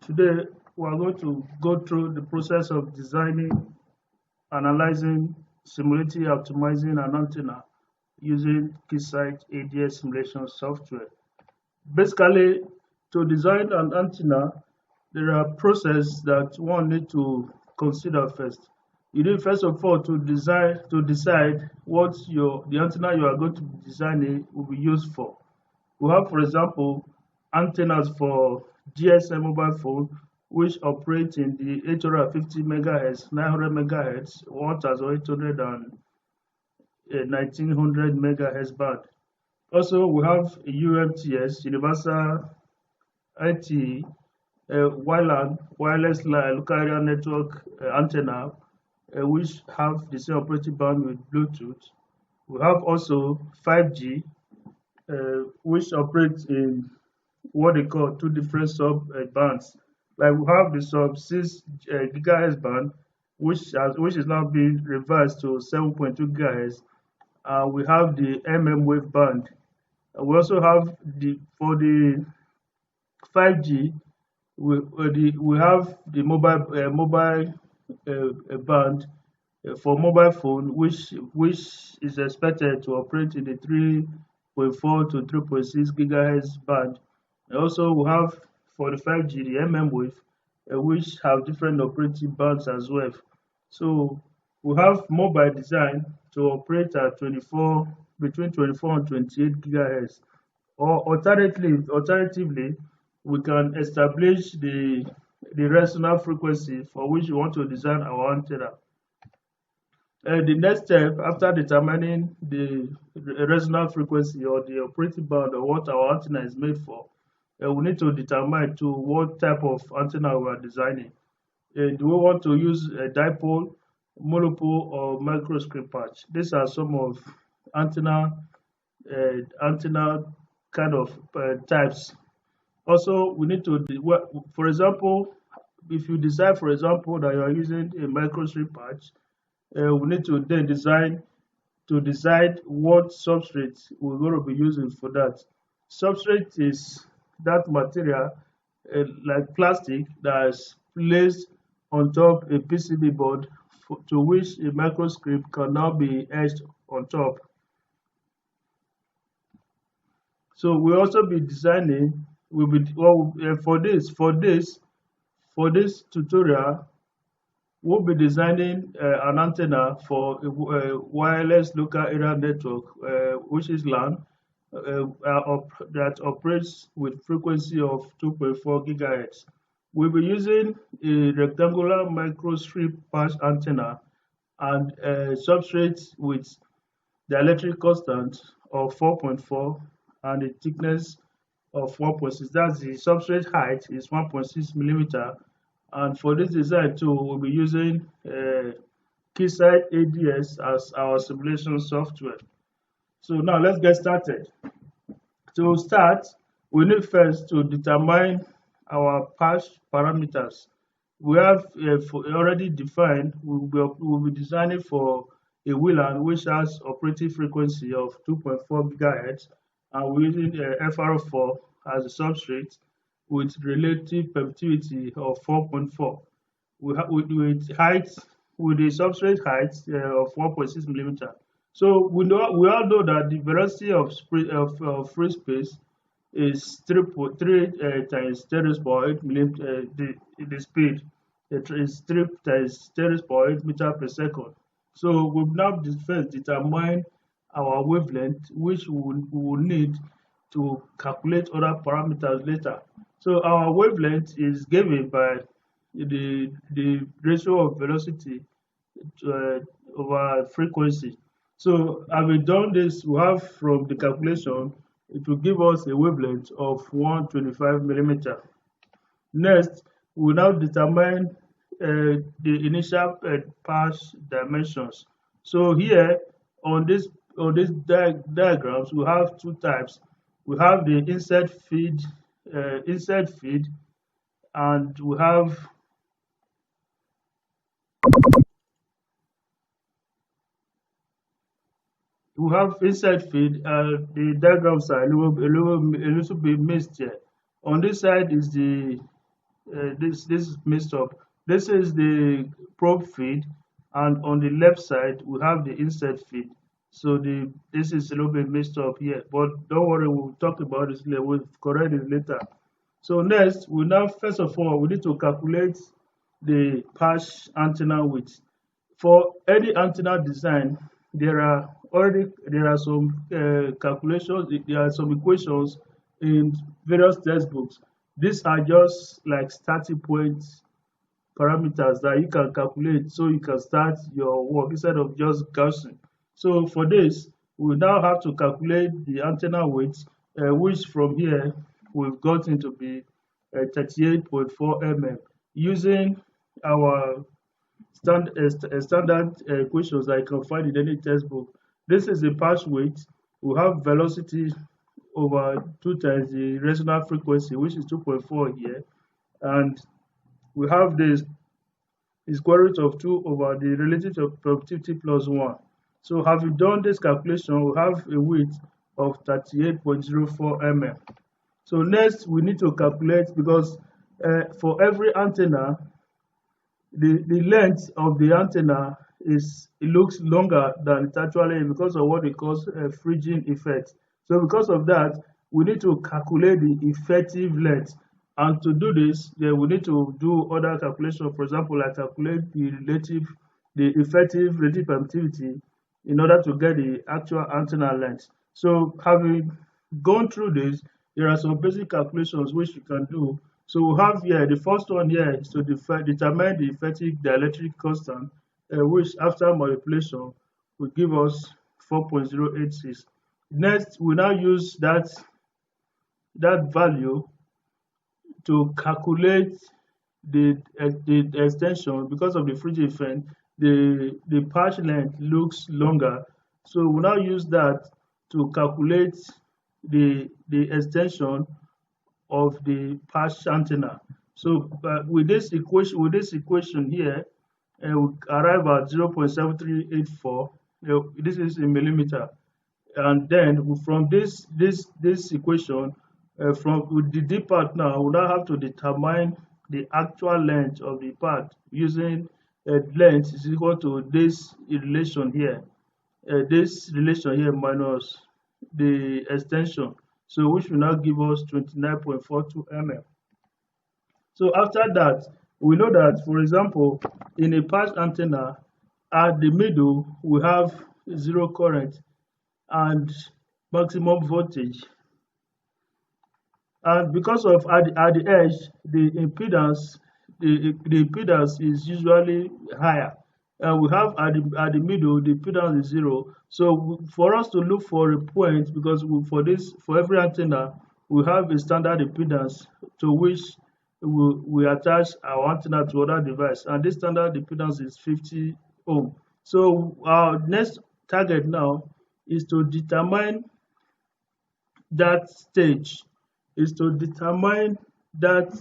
Today, we are going to go through the process of designing, analyzing, simulating, optimizing an antenna using Keysight ADS simulation software. Basically, to design an antenna, there are processes that one need to consider first. You need first of all to decide what the antenna you are going to be designing will be used for. We have, for example, antennas for GSM mobile phone, which operate in the 850 megahertz, 900 megahertz, 1800 and 1900 megahertz band. Also, we have UMTS, Universal LTE, WLAN, wireless local area network antenna, which have the same operating band with Bluetooth. We have also 5G, which operates in what they call two different sub bands. Like we have the sub 6 gigahertz band, which is now being revised to 7.2 gigahertz. We have the wave band. We also have for the 5G. We have the mobile band for mobile phone, which is expected to operate in the 3.4 to 3.6 gigahertz band. And also, we have for the 5G the wave, which have different operating bands as well. So we have mobile design to operate at between 24 and 28 gigahertz. Or alternatively, we can establish the resonant frequency for which we want to design our antenna. The next step after determining the resonant frequency or the operating band or what our antenna is made for, we need to determine to what type of antenna we are designing. Do we want to use a dipole, monopole, or microstrip patch? These are some of antenna kind of types. Also, we need to, for example, if you decide, for example, that you are using a microstrip patch, we need to then decide what substrate we're going to be using for that. Substrate is that material, like plastic, that is placed on top a PCB board to which a microstrip can now be etched on top. So we'll also be designing. For this tutorial, we'll be designing an antenna for a wireless local area network, which is LAN, that operates with frequency of 2.4 gigahertz. We'll be using a rectangular microstrip patch antenna and a substrate with the electric constant of 4.4 and a thickness of 1.6. That's the substrate height is 1.6 millimeter. And for this design too, we'll be using Keysight ADS as our simulation software. So now let's get started. To start, we need first to determine our patch parameters. We have already defined, we'll be designing for a WLAN which has operating frequency of 2.4 gigahertz, and we're using FR4 as a substrate with relative permittivity of 4.4. With the substrate height of 1.6 millimeter. So we all know that the velocity of free space is 3 times 10 raised by 8 millimeter. The speed is 3 times 10 raised by 8 meter per second. So we've now first determined our wavelength, which we will need to calculate other parameters later. So our wavelength is given by the ratio of velocity over frequency. So having done this, we have from the calculation, it will give us a wavelength of 125 millimeter. Next, we will now determine the initial patch dimensions. So here on this diagrams, we have two types. We have the inside feed, and we have inside feed. The diagrams are a little bit mixed here. On this side is the this is mixed up. This is the probe feed, and on the left side we have the insert feed. So this is a little bit mixed up here, but don't worry, we'll talk about this later. We'll correct it later. So next, we now first of all we need to calculate the patch antenna width. For any antenna design, there are some calculations, there are some equations in various textbooks. These are just like starting point parameters that you can calculate so you can start your work instead of just guessing. So for this, we now have to calculate the antenna width, which from here we've gotten to be 38.4 mm using our standard equations that you can find in any textbook. This is the patch width. We have velocity over 2 times the resonant frequency, which is 2.4 here, and we have this square root of 2 over the relative productivity plus 1. So having done this calculation, we have a width of 38.04 mm. So next we need to calculate, because for every antenna, the length of the antenna it looks longer than it actually is because of what we call fringing effect. So because of that, we need to calculate the effective length. And to do this, we need to do other calculations. For example, I calculate the effective relative permittivity in order to get the actual antenna length. So having gone through this, there are some basic calculations which you can do. So we have here, the first one here is to determine the effective dielectric constant, which after manipulation will give us 4.086. Next, we now use that value to calculate the extension. Because of the fringing effect, the patch length looks longer. So we now use that to calculate the extension of the patch antenna. So with this equation here, we arrive at 0.7384. This is in millimeter, and then from this equation, with the D part now, we now have to determine the actual length of the part using length is equal to this relation here. This relation here minus the extension, so which will now give us 29.42 mm. So after that, we know that, for example, in a patch antenna, at the middle we have zero current and maximum voltage, and because of at the edge the impedance is usually higher. We have at the middle the impedance is 0. So for us to look for a point, because for every antenna we have a standard impedance to which we attach our antenna to other device, and this standard impedance is 50 ohm. So our next target now is to determine that stage, is to determine that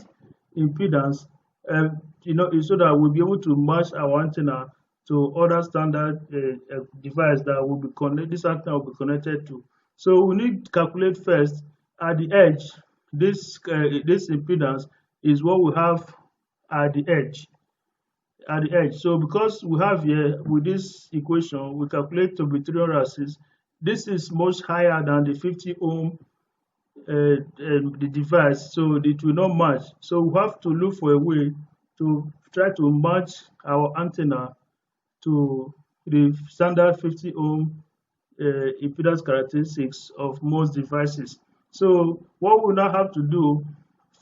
impedance, so that we'll be able to match our antenna to other standard device that will be connected. This antenna will be connected to. So we need to calculate first at the edge. This impedance is what we have at the edge. So because we have here with this equation, we calculate to be 306. This is much higher than the 50 ohm the device, so it will not match. So we have to look for a way to try to match our antenna to the standard 50 ohm impedance characteristics of most devices. So what we now have to do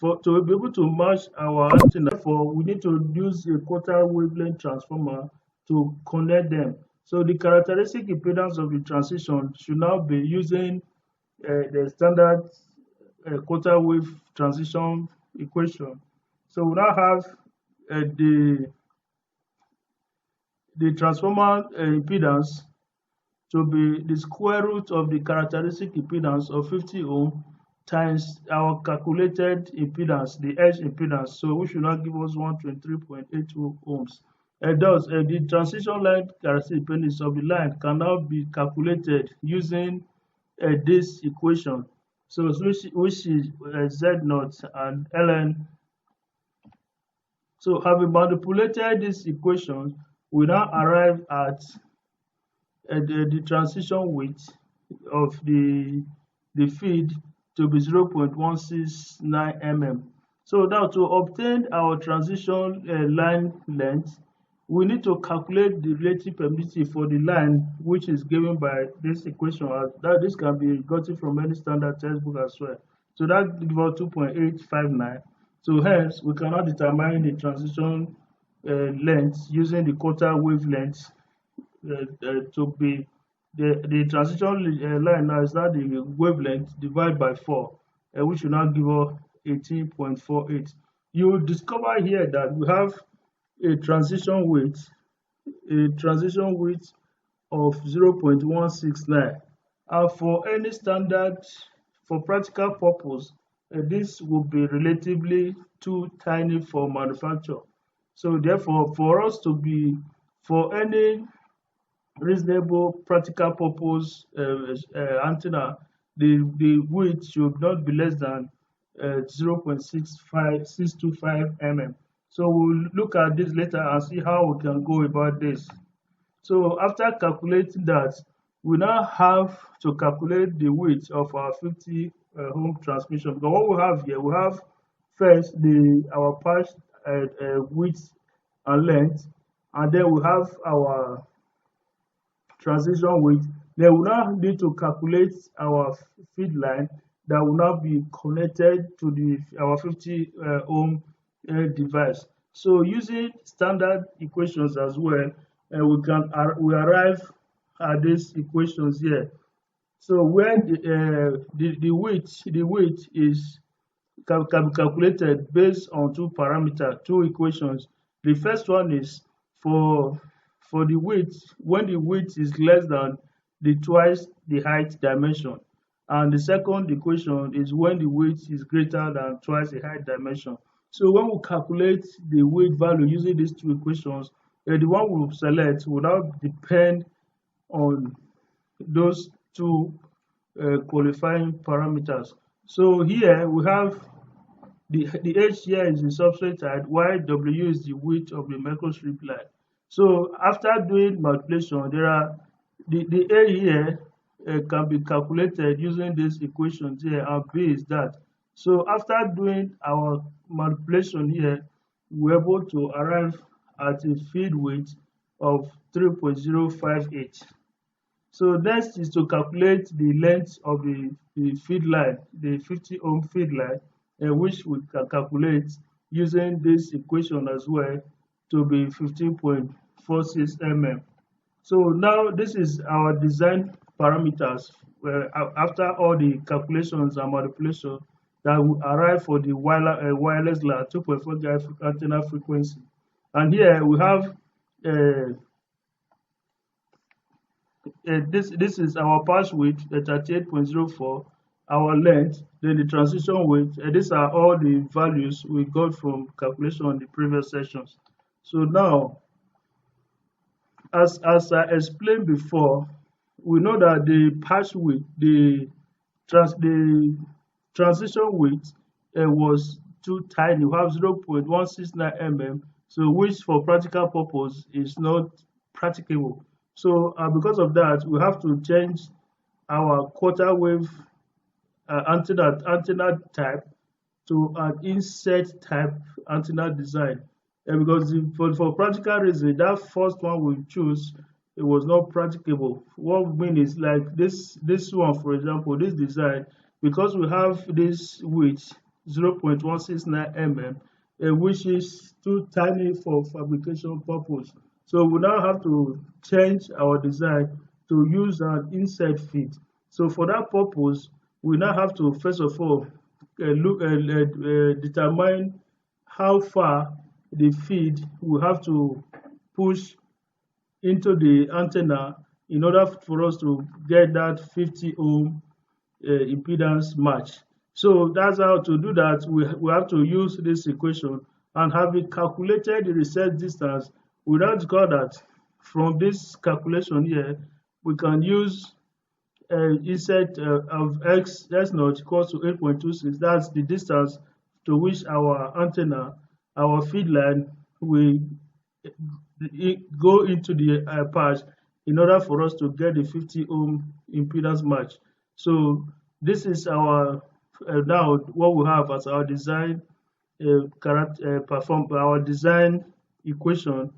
to be able to match our antenna, therefore we need to use a quarter wavelength transformer to connect them. So the characteristic impedance of the transition should now be using the standard quarter wave transition equation. So we now have the transformer impedance to be the square root of the characteristic impedance of 50 ohm times our calculated impedance, the edge impedance, so which will now give us 123.82 ohms. Thus, the transition line characteristic impedance of the line can now be calculated using this equation. So which is Z0 and ln So having manipulated these equations, we now arrive at the transition width of the feed to be 0.169 mm. So now to obtain our transition line length, we need to calculate the relative permittivity for the line, which is given by this equation. That this can be gotten from any standard textbook as well. So that gives us 2.859. So hence, we cannot determine the transition length using the quarter wavelength to be the transition line now is now the wavelength divided by 4, which will now give us 18.48. You will discover here that we have a transition width of 0.169, and for any standard, for practical purpose, this will be relatively too tiny for manufacture. So therefore, for any reasonable practical purpose antenna, the width should not be less than 0.625 mm. So we'll look at this later and see how we can go about this. So after calculating that, we now have to calculate the width of our 50 ohm transmission. Because what we have here, we have first our patch width and length, and then we have our transition width. Then we now need to calculate our feed line that will now be connected to our 50 ohm device. So using standard equations as well, we arrive at these equations here. So where the width is can be calculated based on two equations. The first one is for the width, when the width is less than twice the height dimension, and the second equation is when the width is greater than twice the height dimension. So when we calculate the width value using these two equations, the one we select will not depend on those two qualifying parameters. So here we have the H here is the substrate height, while W is the width of the microstrip line. So after doing multiplication, the A here can be calculated using these equations here, and B is that. So after doing our manipulation here, we're able to arrive at a feed width of 3.058. So next is to calculate the length of the feed line, the 50 ohm feed line, which we can calculate using this equation as well to be 15.46 mm. So now this is our design parameters after all the calculations and manipulation that will arrive for the wireless LAN 2.4 GHz antenna frequency. And here we have this is our patch width at 38.04, our length, then the transition width. These are all the values we got from calculation on the previous sessions. So now, as I explained before, we know that the patch width, the transition width was too tiny. We have 0.169 mm, so which for practical purpose is not practicable. So because of that, we have to change our quarter wave antenna type to an inset type antenna design. Because for practical reason, that first one we choose, it was not practicable. What we mean is like this one, for example, this design, because we have this width 0.169 mm, which is too tiny for fabrication purpose. So we now have to change our design to use an inset feed. So for that purpose, we now have to first of all determine how far the feed will have to push into the antenna in order for us to get that 50 ohm impedance match. So that's how to do that. We have to use this equation, and having calculated the reset distance, we now discover that from this calculation here, we can use inset of x naught equals to 8.26. That's the distance to which our antenna our feed line will go into the patch in order for us to get the 50 ohm impedance match. So this is our now what we have as our design perform our design equation.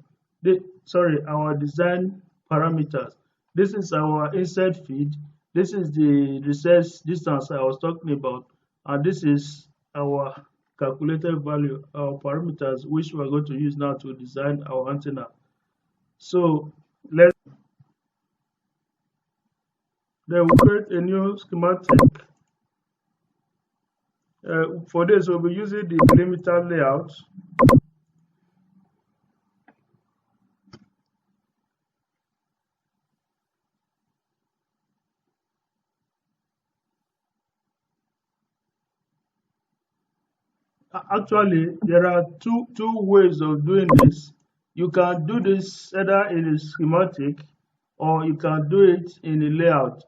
Our design parameters. This is our inside feed. This is the recess distance I was talking about, and this is our calculated value, our parameters, which we are going to use now to design our antenna. So let's then we'll create a new schematic. For this, we'll be using the millimeter layout. Actually, there are two ways of doing this. You can do this either in a schematic or you can do it in a layout.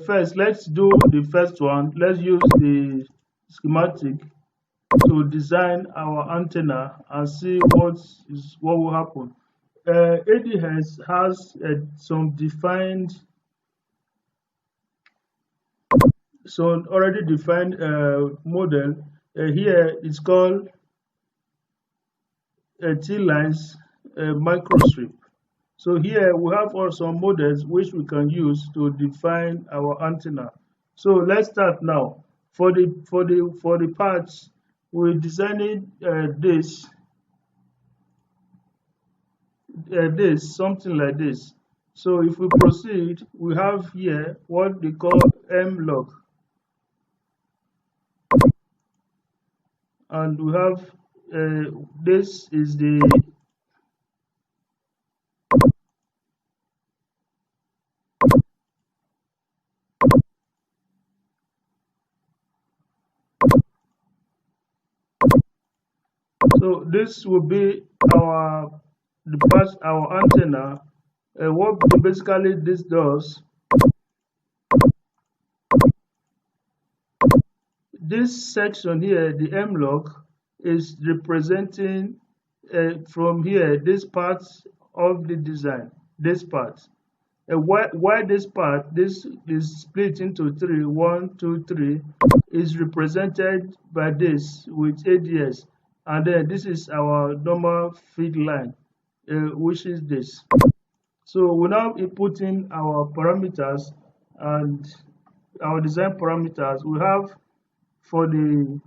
First, let's do the first one. Let's use the schematic to design our antenna and see what will happen. ADS has some already defined model. Here it's called T-lines microstrip. So here we have also models which we can use to define our antenna. So let's start now. For the parts, we're designing something like this. So if we proceed, we have here what they call M log, and we have this is the so this will be our antenna. What basically this does, this section here, the M log, is representing from here this part of the design, this part. Why this part, this is split into three, 1, 2, 3, is represented by this with ADS, and then this is our normal feed line, which is this. So we now input in our parameters and our design parameters. We have for the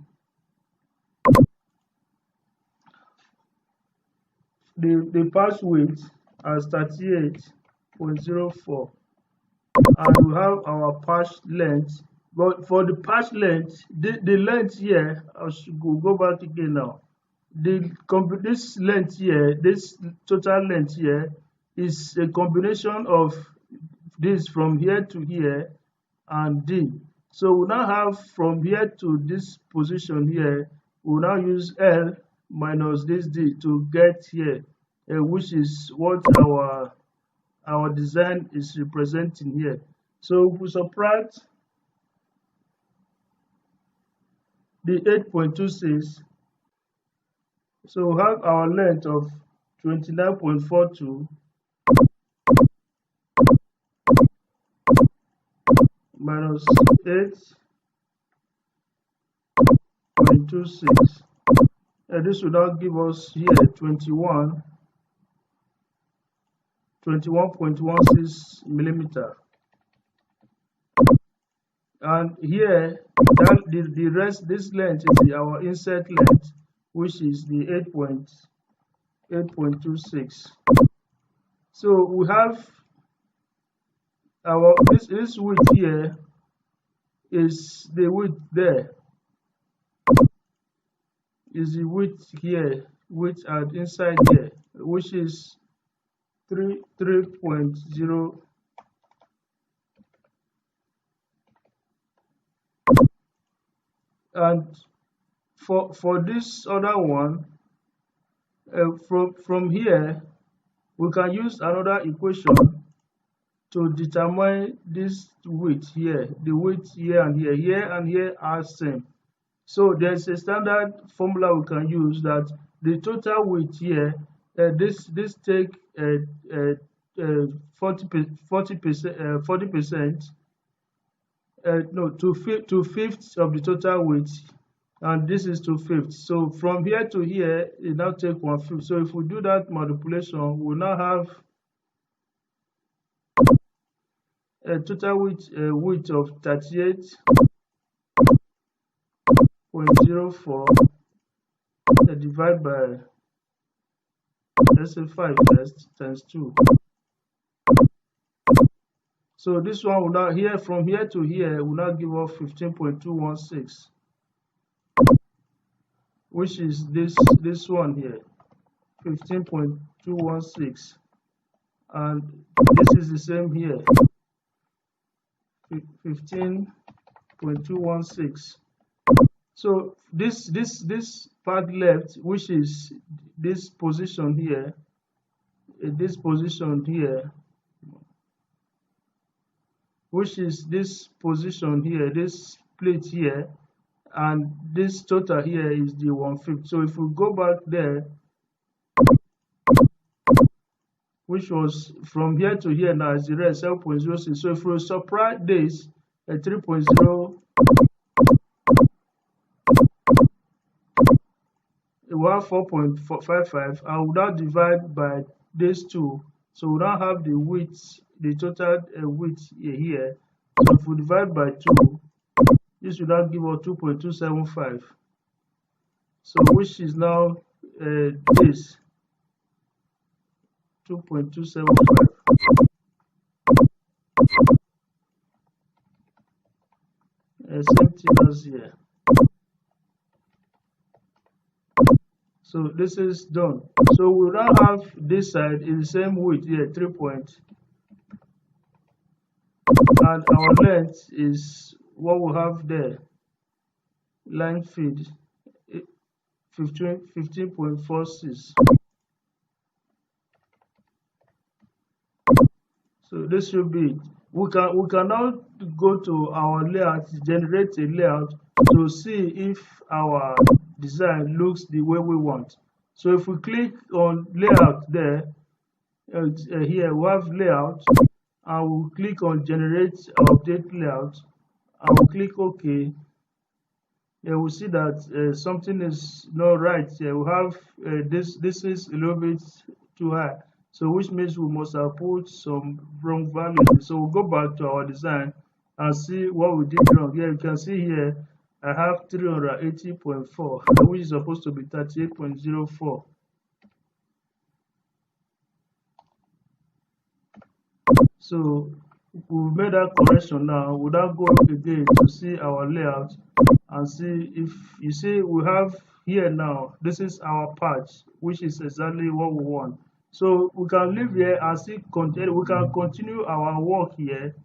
patch width as 38.04, and we have our patch length. But for the patch length, the length here, I should go back again now. This length here, this total length here, is a combination of this from here to here and D. So we now have from here to this position here, we now use L minus this D to get here, which is what our design is representing here. So if we subtract the 8.26, so we have our length of 29.42 minus 8.26. This will now give us here 21.16 millimeter. And here, the rest, this length is our insert length, which is the 8.26. So we have our this width here is the width there, is the width here, width and inside here, which is 3.0. And for this other one, from here we can use another equation to determine this width here, the width here and here are same. So there's a standard formula we can use that the total width here, this take 40%, no, two fifths of the total width, and this is two fifths. So from here to here, it now take 1/5. So if we do that manipulation, we now have a total width of 38.04 divided by, let's say, 5 first times 2. So this one will now, here from here to here will now give us 15.216, which is this one here, 15.216, and this is the same here, 15.216. So this part left, which is this position here, which is this position here, this split here, and this total here is the 1/5. So if we go back there, which was from here to here now is the rest 7.06. So if we subtract this 3.0, we have 4.55. I will now divide by these two. So we now have the width, the total width here. So if we divide by 2, this will now give us 2.275. So which is now this 2.275. Same thing as here. So this is done. So we now have this side in the same width here, 3 point, and our length is what we have there. Line feed 15.46. So this should be it. We can now go to our layout, generate a layout to see if our design looks the way we want. So if we click on layout there, here we have layout, and we'll click on generate update layout, and we'll click OK. Yeah, we'll see that something is not right here. We have this is a little bit too high. So which means we must have put some wrong value. So we'll go back to our design and see what we did wrong. Here you can see here I have 380.4, which is supposed to be 38.04. So we've made that correction now. We'll now go again to see our layout and see if you see we have here now, this is our patch, which is exactly what we want. So we can leave here and see we can continue our work here,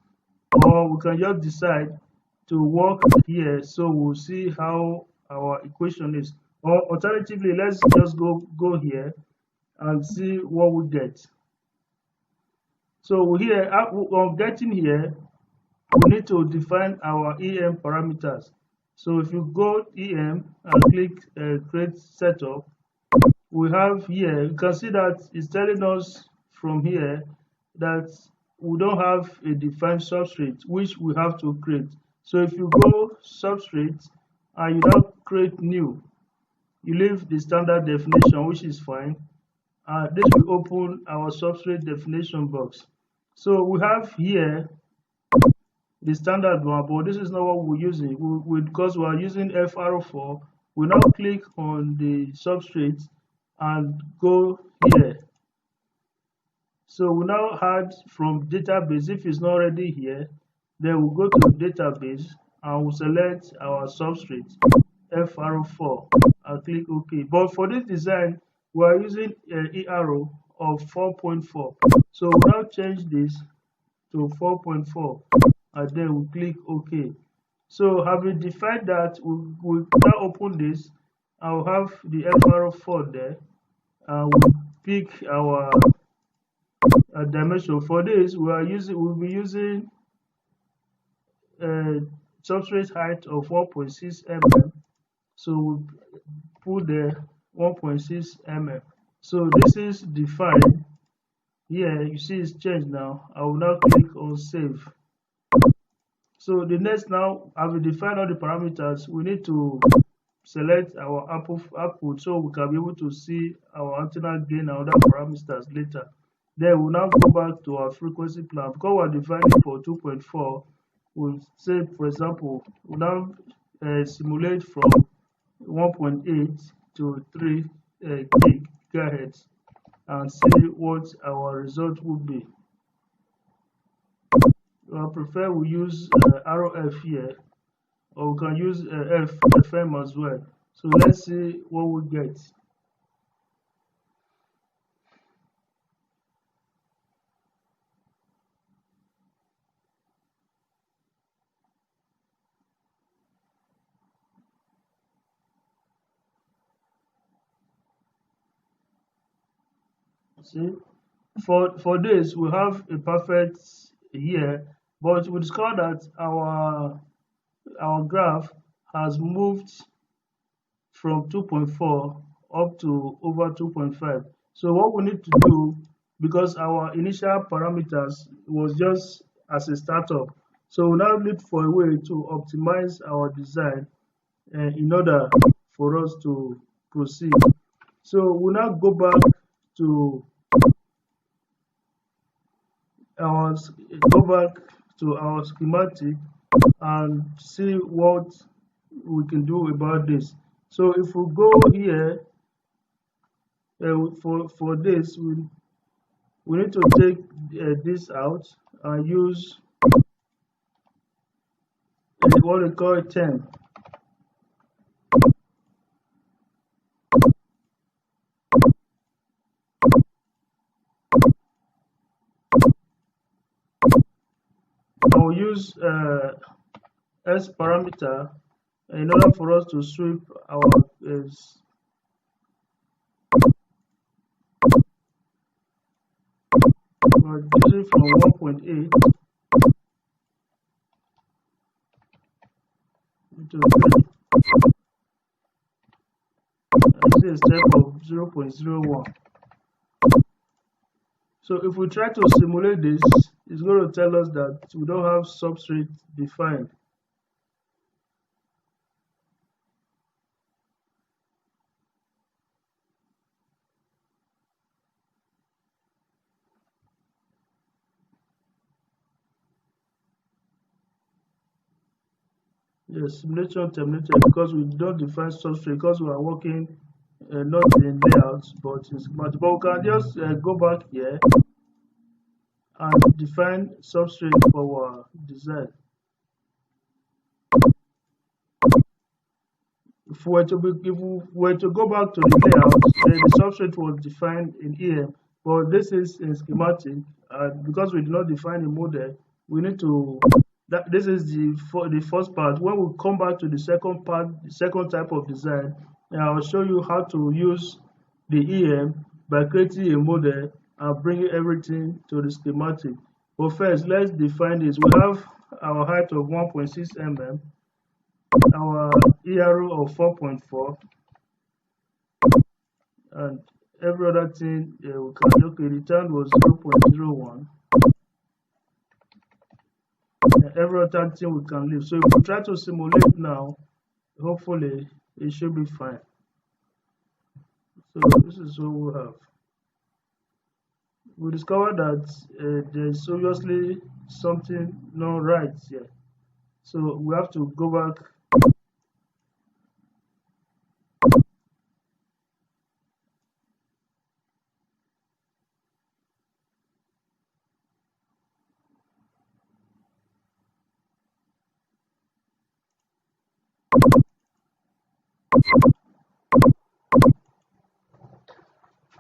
or we can just decide to work here. So we'll see how our equation is. Or alternatively, let's just go here and see what we get. So here, on getting here, we need to define our EM parameters. So if you go EM and click create setup, we have here, you can see that it's telling us from here that we don't have a defined substrate, which we have to create. So if you go substrate and you now create new, you leave the standard definition, which is fine. This will open our substrate definition box. So we have here the standard one, but this is not what we're using. Because we are using FR4, we now click on the substrate and go here. So we now add from database. If it's not already here, then we'll go to the database and we'll select our substrate FR4 and click OK. But for this design, we are using an ERO of 4.4. So we'll now change this to 4.4 and then we'll click OK. So having defined that, we'll now open this. I'll have the FR4 there, and we'll pick our dimension. For this, we'll be using substrate height of 1.6 mm So we put the 1.6 mm. So this is defined. Here you see it's changed now. I will now click on save. So the next, now as we define all the parameters, we need to select our output so we can be able to see our antenna gain and other parameters later. Then we'll now go back to our frequency plan. Because we're defining for 2.4, we'll say, for example, we'll now simulate from 1.8 to 3 gigahertz and see what our result would be. I prefer we use RF here, or we can use FM as well. So let's see what we get. See, for this we have a perfect here, but we discover that our graph has moved from 2.4 up to over 2.5. So what we need to do, because our initial parameters was just as a startup, so we now need for a way to optimize our design in order for us to proceed. So we now go back to our schematic and see what we can do about this. So if we go here for this, we need to take this out and use what we call 10. I will use S parameter in order for us to sweep our using from 1.8 to 3. This is a step of 0.01. So if we try to simulate this, it's going to tell us that we don't have substrate defined. Yes, simulation terminated because we don't define substrate, because we are working not in layouts but in schematic. But we can just go back here and define substrate for our design. If we were to go back to the layout, then the substrate was defined in EM, but this is in schematic, and because we did not define a model, we need to. This is the first part. When we come back to the second part, the second type of design, and I'll show you how to use the EM by creating a model and bringing everything to the schematic. But first, let's define this. We have our height of 1.6 mm, our ERO of 4.4, and every other thing we can. Okay, the time was 0.01. Every other thing we can leave. So if we try to simulate now, hopefully it should be fine. So this is what we have. We discovered that there's obviously something not right here. So we have to go back.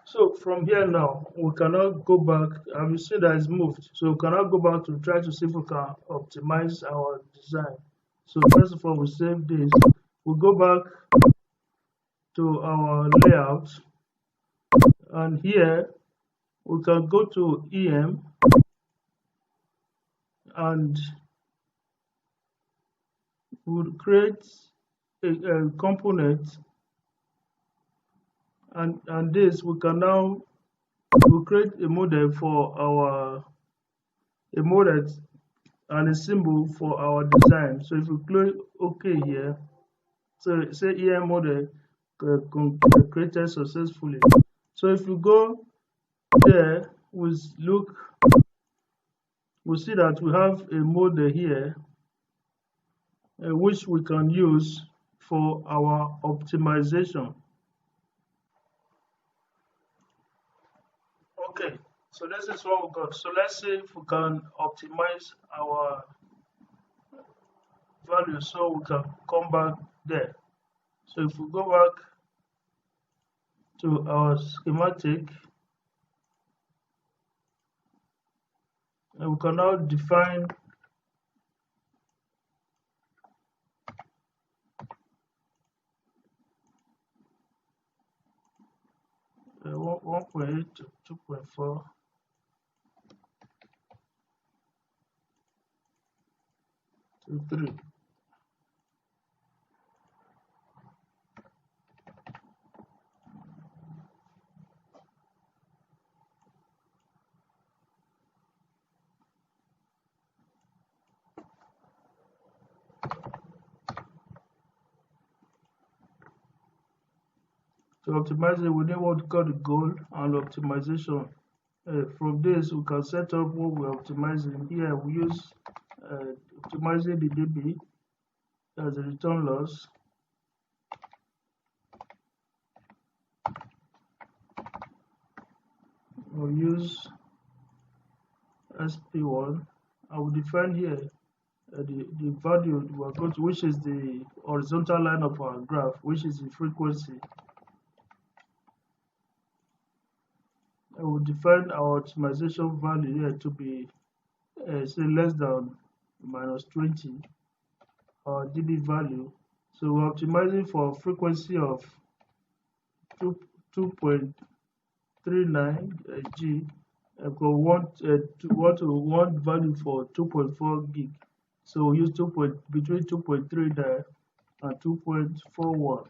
So from here now, we cannot go back. You see that it's moved. So we cannot go back to try to see if we can optimize our design. So first of all, we save this. We go back to our layout. And here, we can go to EM and we'll create a component, and this we can now we'll create a model for our a model and a symbol for our design. So if we click OK here, so say here model created successfully. So if we go there, we look, we see that we have a model here which we can use for our optimization. Okay, so this is what we got. So let's see if we can optimize our value so we can come back there. So if we go back to our schematic, and we can now define uh, 1.8 to 2.4 to 3. To optimize it, we need what we call the goal and optimization. From this, we can set up what we're optimizing. Here, we use optimizing the dB as a return loss. We'll use SP1. I will define here the value we're going to, which is the horizontal line of our graph, which is the frequency. I will define our optimization value here to be say less than -20, our dB value. So we're optimizing for frequency of 2.39 G. We want value for 2.4 gig. So we use between 2.39 and 2.41.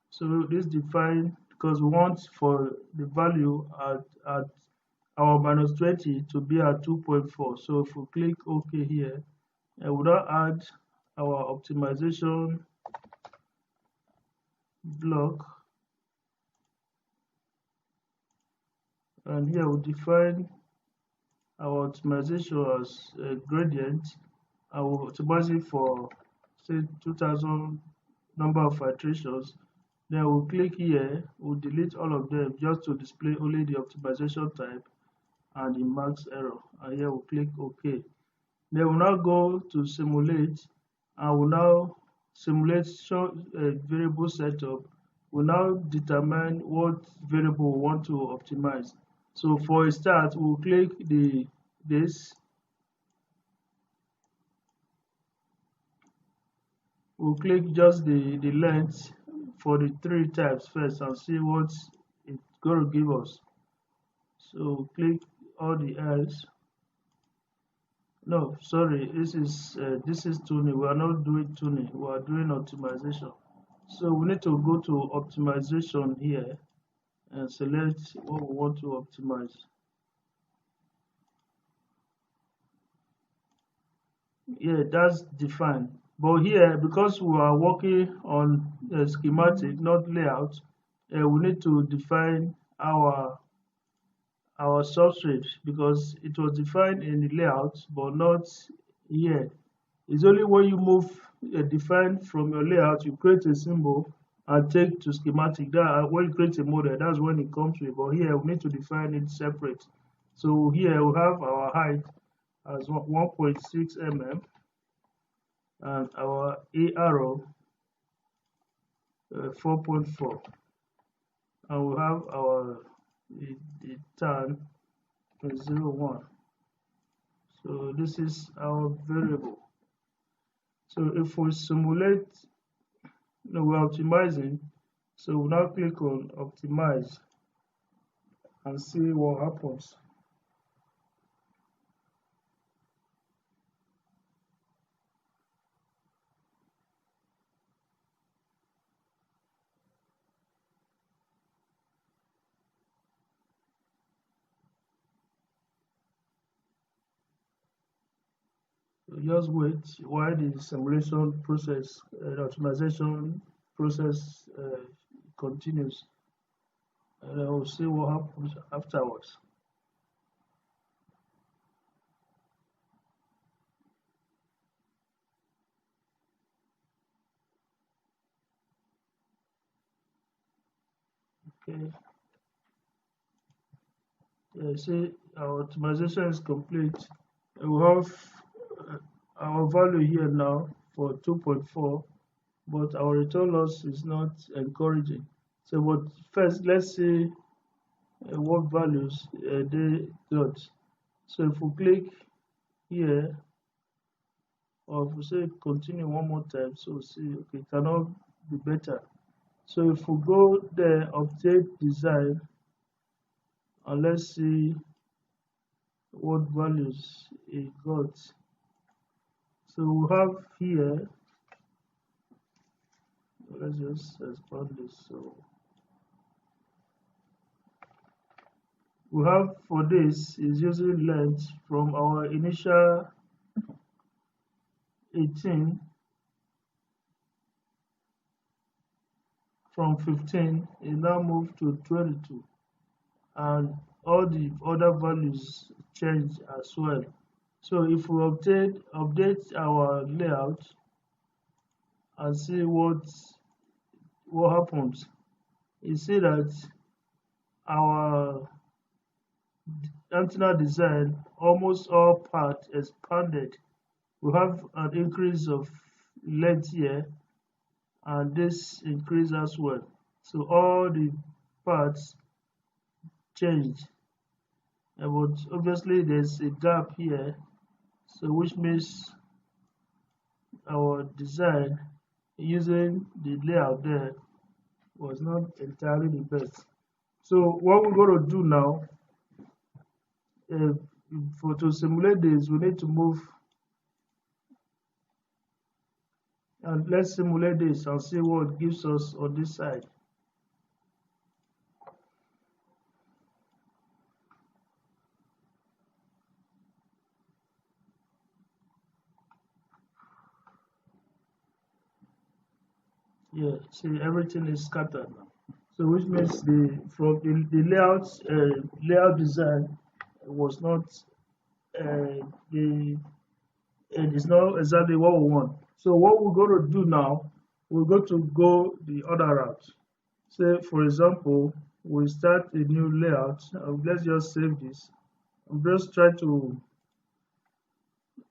So this define because we want for the value at our -20 to be at 2.4. So if we click OK here, and we'll now add our optimization block, and here we'll define our optimization as a gradient, and we'll optimize it for say 2000 number of iterations. Then we'll click here, we'll delete all of them just to display only the optimization type and the max error. And here we'll click OK. Then we'll now go to simulate, and we'll now simulate variable setup. We'll now determine what variable we want to optimize. So for a start, we'll click this. We'll click just the length for the 3 types first and see what it's going to give us. So click all the else. No, sorry, this is tuning. We are not doing tuning, we are doing optimization. So we need to go to optimization here and select what we want to optimize. Yeah, that's defined. But here, because we are working on a schematic, not layout, we need to define our substrate because it was defined in the layout, but not here. It's only when you move define from your layout, you create a symbol and take to schematic. That when you create a model, that's when it comes with. But here we need to define it separate. So here we have our height as 1.6 mm and our arrow 4.4, and we have our the tan 0.01. So this is our variable. So if we simulate, we're optimizing. So we'll now click on optimize and see what happens. just wait while the simulation process, optimization process continues, and I will see what happens afterwards. Okay. See, our optimization is complete. We have our value here now for 2.4, but our return loss is not encouraging. So, but first, let's see what values they got. So, if we click here, or if we say continue one more time, so see, okay, cannot be better. So, if we go there, update design, and let's see what values it got. So we have here, let's just expand this. So we have for this is using length from our initial 18, from 15, it now moved to 22, and all the other values change as well. So if we update our layout and see what happens, you see that our antenna design, almost all parts expanded. We have an increase of length here, and this increase as well. So all the parts change, but obviously there's a gap here, so which means our design using the layout there was not entirely the best. So what we're going to do now, to simulate this, we need to move, and let's simulate this and see what it gives us on this side. Yeah, see, everything is scattered now. So which means the layout design was not it is not exactly what we want. So what we're going to do now, we're going to go the other route. Say for example, we start a new layout. Let's just save this. I'm just trying to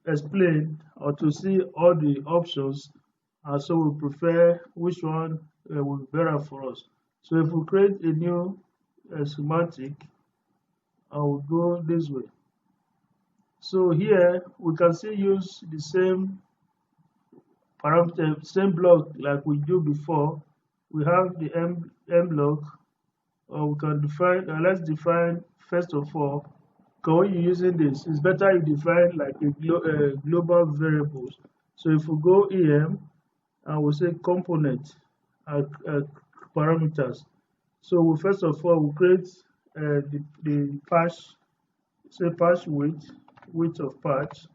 explain or to see all the options, and so we prefer which one will be better for us. So if we create a new schematic, I will go this way. So here we can still use the same parameter, same block like we do before. We have the M block, or we can define. Let's define first of all. Because when you're using this, it's better you define like a global variables. So if we go EM and we say component parameters. So we first of all we create the patch, say patch width of patch.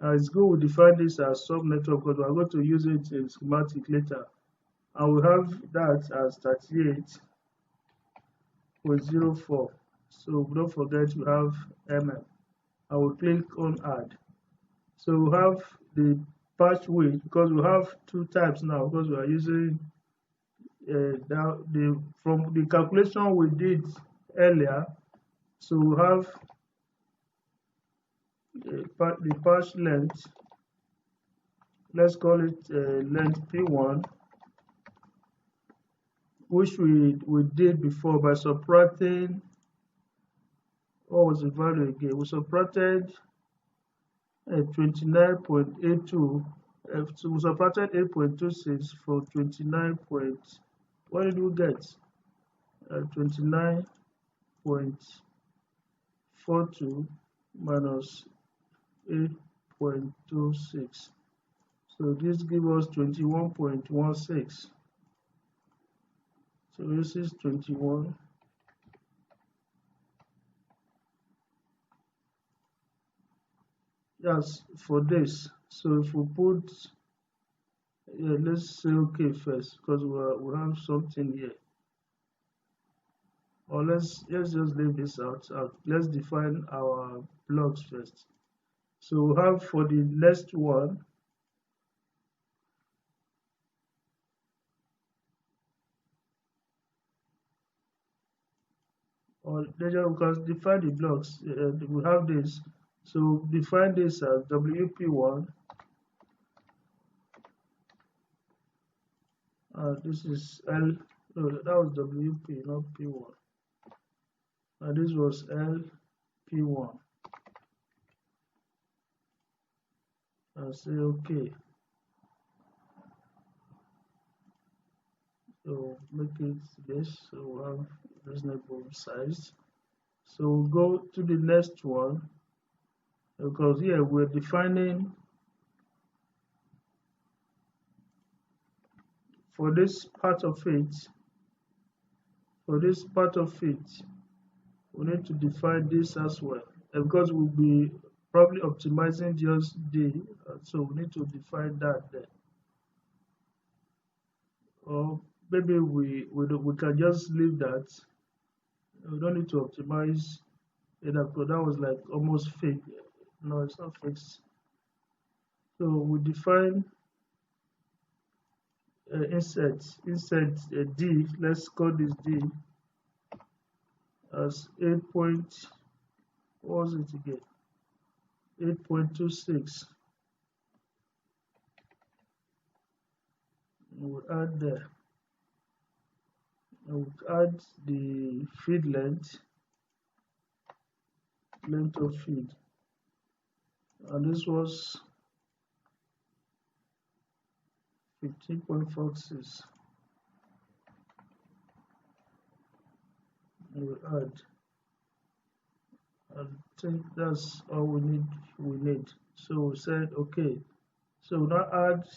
It's good we define this as subnetwork because we're going to use it in schematic later. And we have that as 38.04. So don't forget we have mm. I will click on add. So we have the patch width because we have two types now because we are using from the calculation we did earlier. So we have the patch length. Let's call it length P1, which we did before by subtracting. What was the value again? We subtracted 29.82. So we subtracted 8.26 from 29. What did we get? 29.42 minus 8.26. So this gives us 21.16. So this is 21. that's for this. So if we put, yeah, let's say okay first because we have something here. Or let's just leave this out. Let's define our blocks first. So we have for the next one, or later we can define the blocks. We have this. So define this as WP1. This is L. No, that was WP, not P1. And this was LP1. I say okay. So make it this. So we have reasonable size. So we'll go to the next one because here we're defining for this part of it. For this part of it, we need to define this as well because we'll be probably optimizing just D, so we need to define that there. Or maybe we can just leave that. We don't need to optimize it because that was like almost fake. No, it's not fixed. So we define insert D. Let's call this D as 8 point. What was it again? 8.26. We'll add there. We'll add the feed length of feed, and this was 15.46. We'll add. I think that's all we need. So we said okay. So now add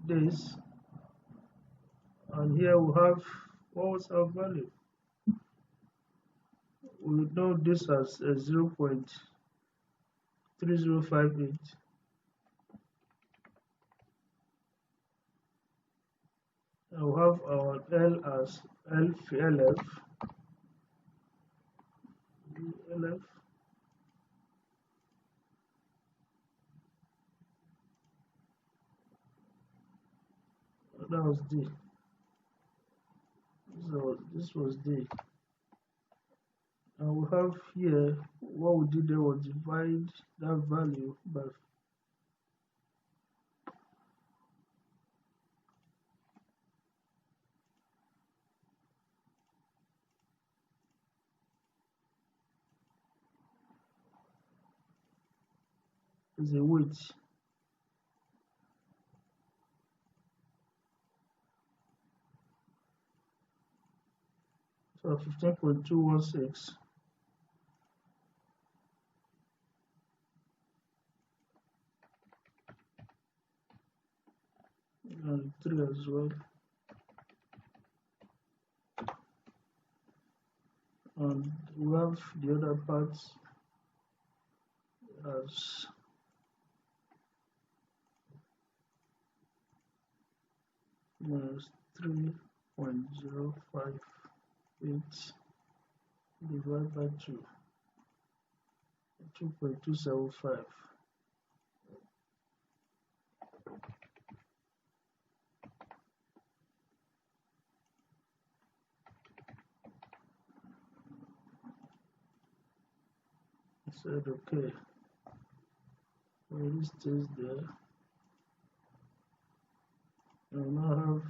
this, and here we have what was our value. We know this as 0.3058. And we have our L as LF. That was D. So this was D. And we have here, what we did there was divide that value by is a weight. So 15.216. And 3 as well. And we have the other parts as minus 3.058 divided by 2.275. I said okay. Well, this stays there. I now have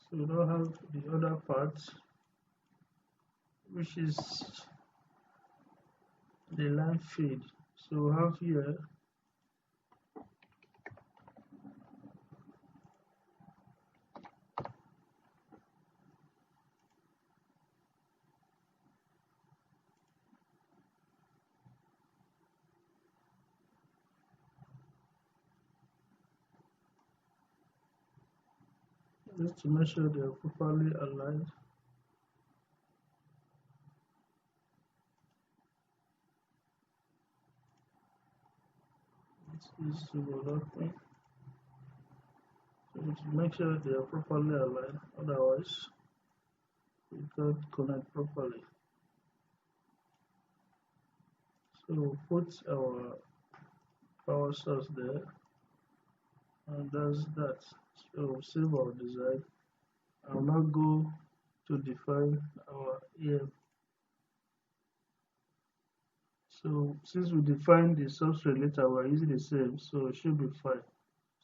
so we now have the other part, which is the line feed. So we have here just to make sure they are properly aligned. This is overlapping. So to make sure they are properly aligned, otherwise we can't connect properly. So put our power source there, and that's that. So save our design. I'll now go to define our EM. So since we defined the substrate later, we're using the same, so it should be fine.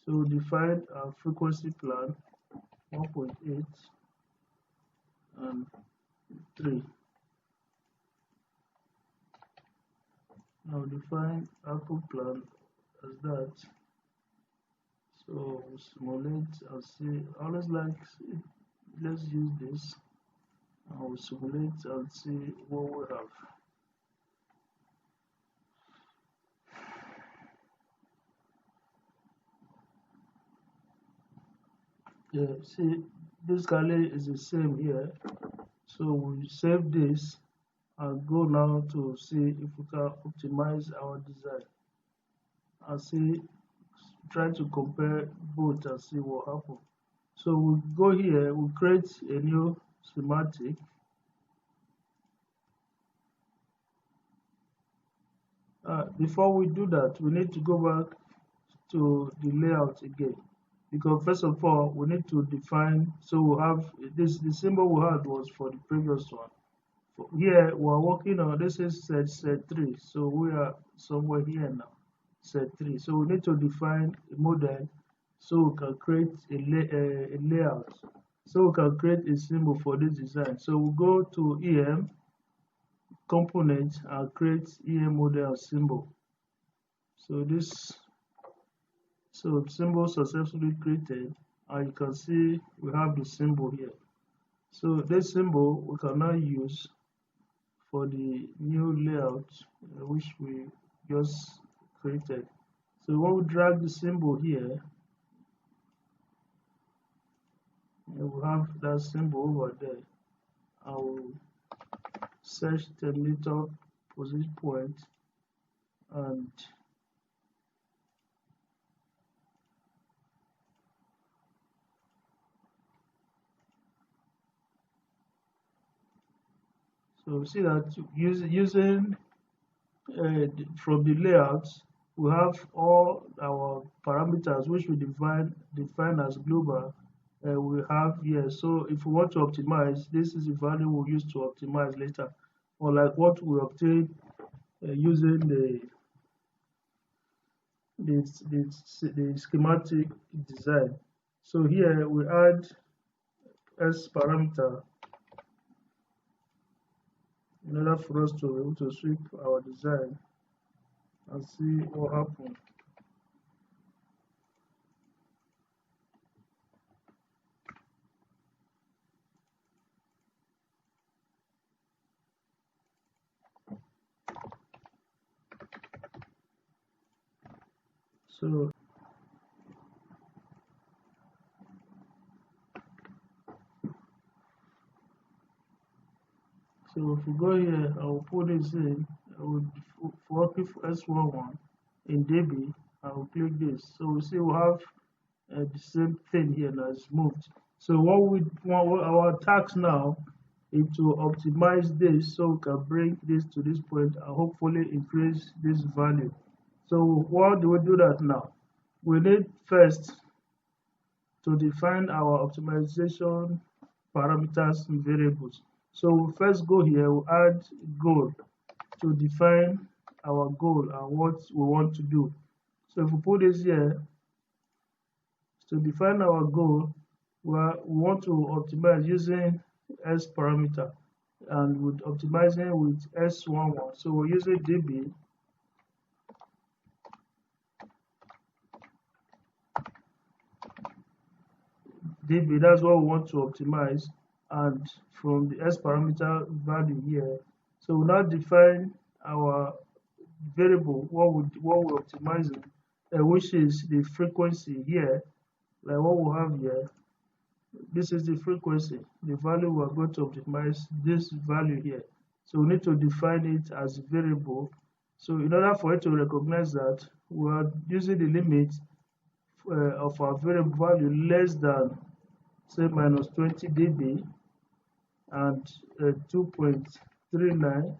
So we defined our frequency plan 1.8 and 3. Now define output plan as that. So we simulate and see. I always like, let's use this. And we'll simulate and see what we have. Yeah, see, basically it's the same here. So we save this and go now to see if we can optimize our design and see, try to compare both and see what happens. So we go here, we create a new schematic. Before we do that, we need to go back to the layout again, because first of all we need to define. So we have this, the symbol we had was for the previous one. Here we're working on, this is set 3, so we are somewhere here now, set 3. So we need to define a model so we can create a layout, so we can create a symbol for this design. So we go to EM component and create EM model symbol. So this, so symbol successfully created, and you can see we have the symbol here. So this symbol we can now use for the new layout which we just created. So when we drag the symbol here, we have that symbol over there. I will search terminator position point and so see that using from the layout, we have all our parameters which we define as global. We have here. So if we want to optimize, this is the value we'll use to optimize later, or like what we obtain using the schematic design. So here we add S parameter in order for us to be able to sweep our design and see what happens. So if we go here, I will put this in. I will work with S11 in DB. I will click this. So we see we have the same thing here now. It's moved. So what our task now is to optimize this so we can bring this to this point and hopefully increase this value. So how do we do that now? We need first to define our optimization parameters and variables. So we'll first go here, we'll add goal to define our goal and what we want to do. So if we put this here, to define our goal, we want to optimize using S parameter, and with optimizing with S11. So we're using DB. That's what we want to optimize, and from the S parameter value here, so we'll now define our variable, what we're optimizing, which is the frequency here, like what we have here. this is the frequency, the value we are going to optimize this value here. So we need to define it as a variable. So in order for it to recognize that, we are using the limit of our variable value less than, say, minus 20 dB and 2.39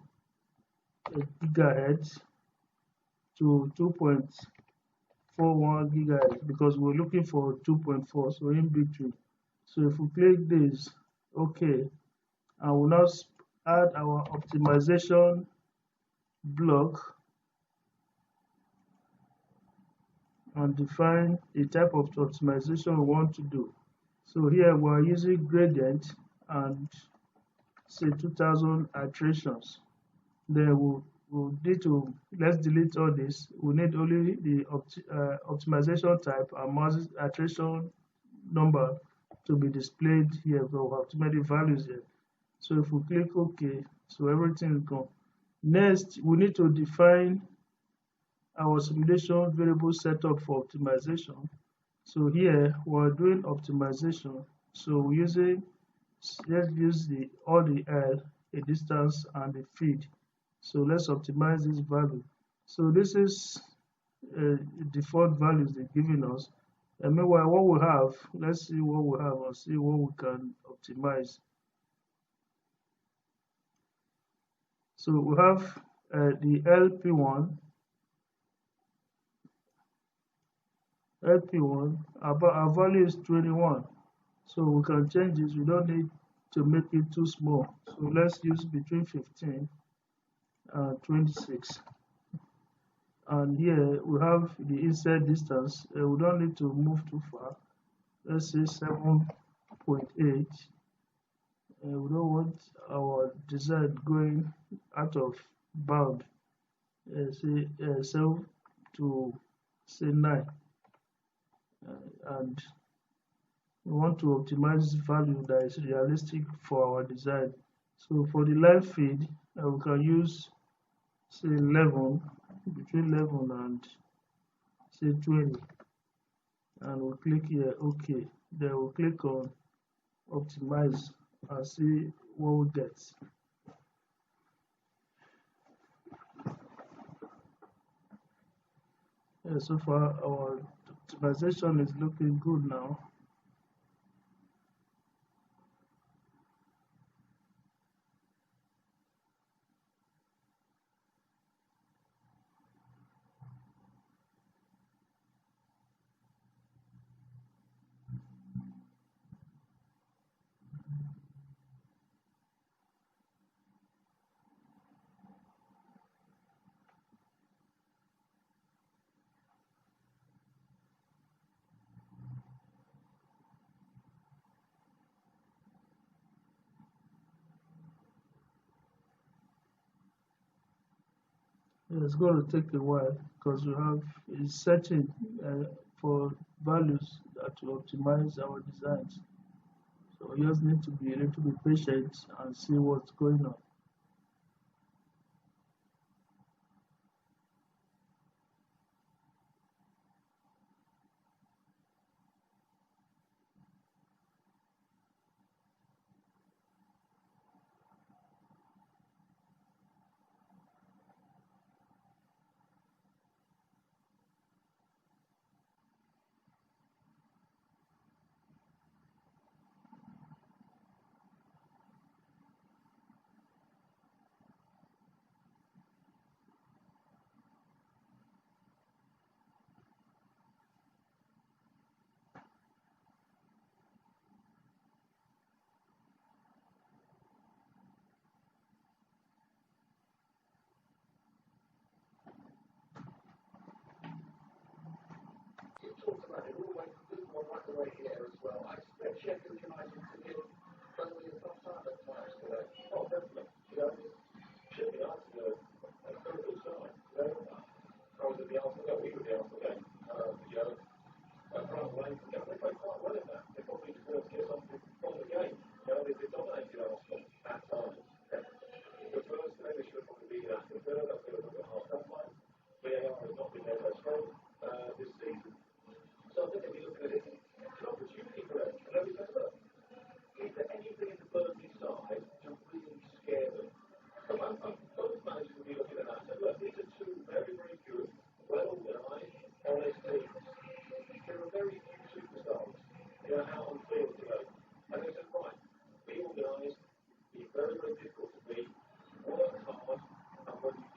gigahertz to 2.41 gigahertz, because we're looking for 2.4, so in between. So if we click this, okay, and we'll now add our optimization block and define the type of optimization we want to do. So here we are using gradient and say 2000 iterations. Then we'll need to, let's delete all this. We need only the optimization type and mouse iteration number to be displayed here. We'll have too many values here. So if we click OK, so everything is gone. Next, we need to define our simulation variable setup for optimization. So here we're doing optimization. So we're using, let's use all the L, a distance, and the feed. So let's optimize this value. So this is default values they're giving us. And meanwhile, what we have, let's see what we have and see what we can optimize. So we have the LP1. Our value is 21. So we can change this. We don't need to make it too small. So let's use between 15 and 26. And here we have the inside distance. We don't need to move too far. Let's say 7.8. We don't want our design going out of bound. Say 7 to say 9. And we want to optimize value that is realistic for our design. So for the line feed, we can use say 11, between 11 and say 20, and we'll click here OK. Then we'll click on optimize and see what we get. Yeah, so far our optimization is looking good now. It's going to take a while because we have is searching for values that will optimize our designs. So we just need to be a little bit patient and see what's going on.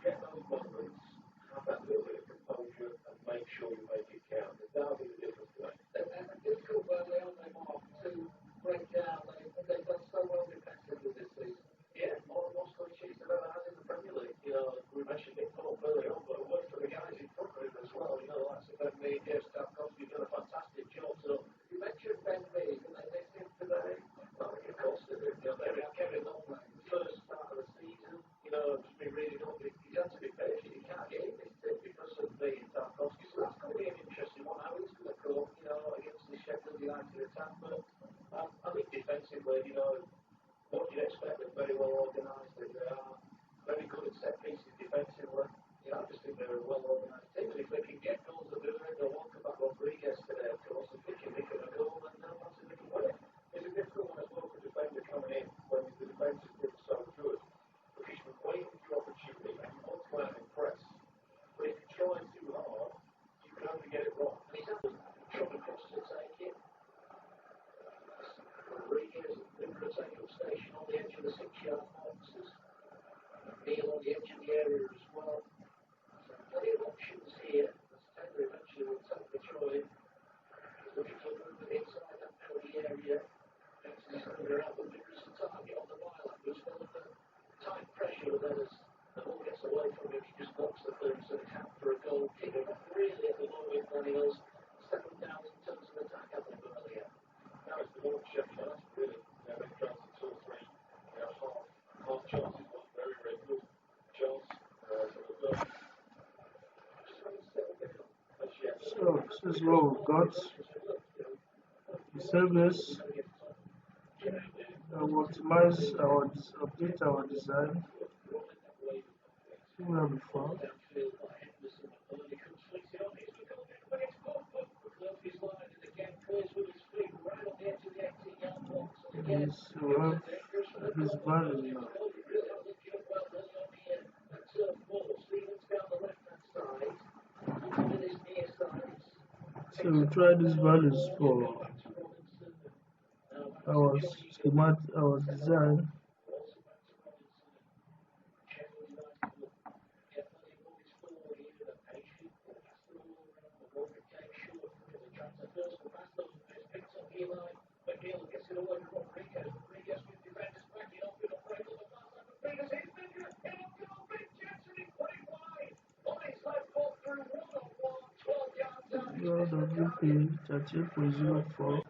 get those moments, have that little bit of composure, and make sure you make it count. That'll be the difference way. They're difficult, but they aren't they, Mark, to break down. They've done so well defensively this season. Yeah, most clean sheets they've ever had in the Premier League. You know, we mentioned Nick Pope earlier on, but it works for the guys in front of him as well. You know, that's Ben Mee, Jeff Stavkovsky's done a fantastic job. So you mentioned Ben Mee, and they missed him today. Well, of course they did. You know, they had Kevin Long, first start of the season. You know, just been reading up. He's had to be patient. He can't get in this tip because of Mee and Stavkovsky. So that's going to be an interesting one. How he's going to cope, you know, against the Sheffield United attack. But I think defensively, you know, what you'd expect, they're very well organised. They are very good at set pieces defensively. You know, I just think they're a well organised team. And if they can get goals, they'll do it. They'll walk about Rodriguez today, of course. If they can make a goal, then they'll possibly win it. It's a difficult one as well for the defender coming in when the defence has been so good. Because you're waiting for your opportunity and you want to go out and press. But if you try too hard, you can only get it wrong. And he's had to shot across to take it. Rodriguez in the rotational station on the edge of the 6-yard boxes. Neil on the edge of the area as well. So plenty of options here. As Taylor eventually will take the throw in. He's looking for a movement inside that penalty area. Jackson is under out, but there is a target on the byline. There's still under tight pressure, but then as the ball gets away from him, he just knocks the third to the count for a goal. Keeping up really at the moment when he was stepping down in terms of attack, I think, earlier. Now it's the ball shift, you know, that's really, you know, they've tried to 2 or 3, you know, half chances, was very, very good chance for the goal. Just haven't settled down as yet. So this is what we've got. We save this. Optimize our update our design. Similar before. Yes, we have this value now. So we try these values for our schematic, our design. WP 30.04.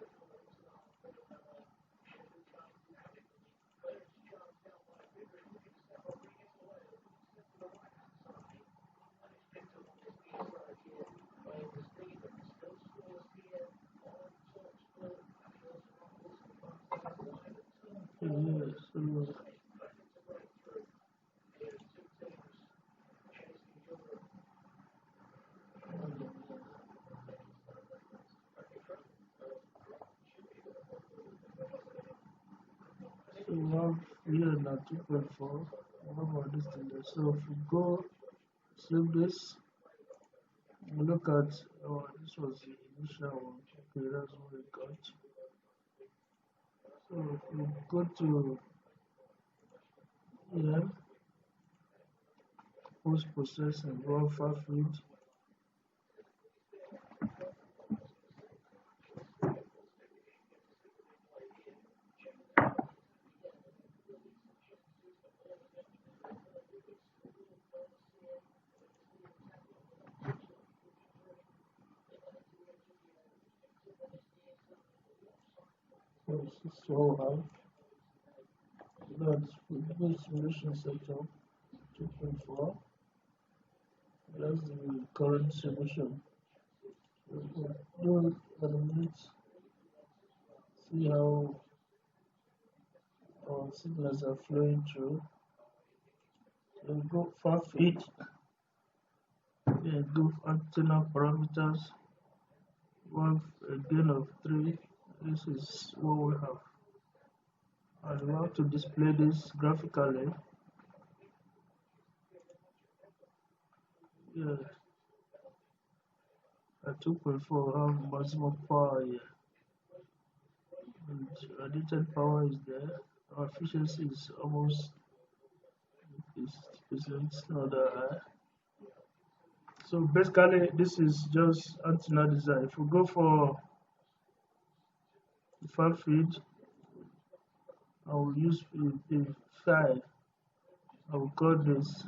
So we have here now 2.4. What about this thing there? So if we go save this, we look at this was the initial one. Okay, that's what we got. So if we go to here, post processing, raw far feed. So this is how that's the solution setup 2.4. That's the current solution. Do eliminate, see how our signals are flowing through. So go far feed. Yeah, do antenna parameters. We have a gain of 3. This is what we have. And we have to display this graphically. Yeah. At 2.4 we have maximum power here. And radiated power is there. Our efficiency is almost This presents another. So basically, this is just antenna design. If we go for the file feed, I will use a file. I will call this.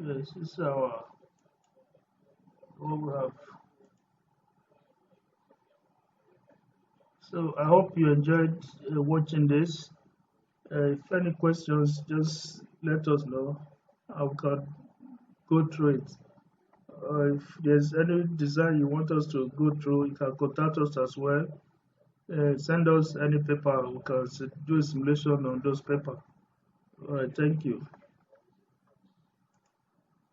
Yes, this is our what we have. So I hope you enjoyed watching this. If any questions, just let us know. I can go through it. If there's any design you want us to go through, you can contact us as well. Send us any paper, we can do a simulation on those paper. All right, thank you.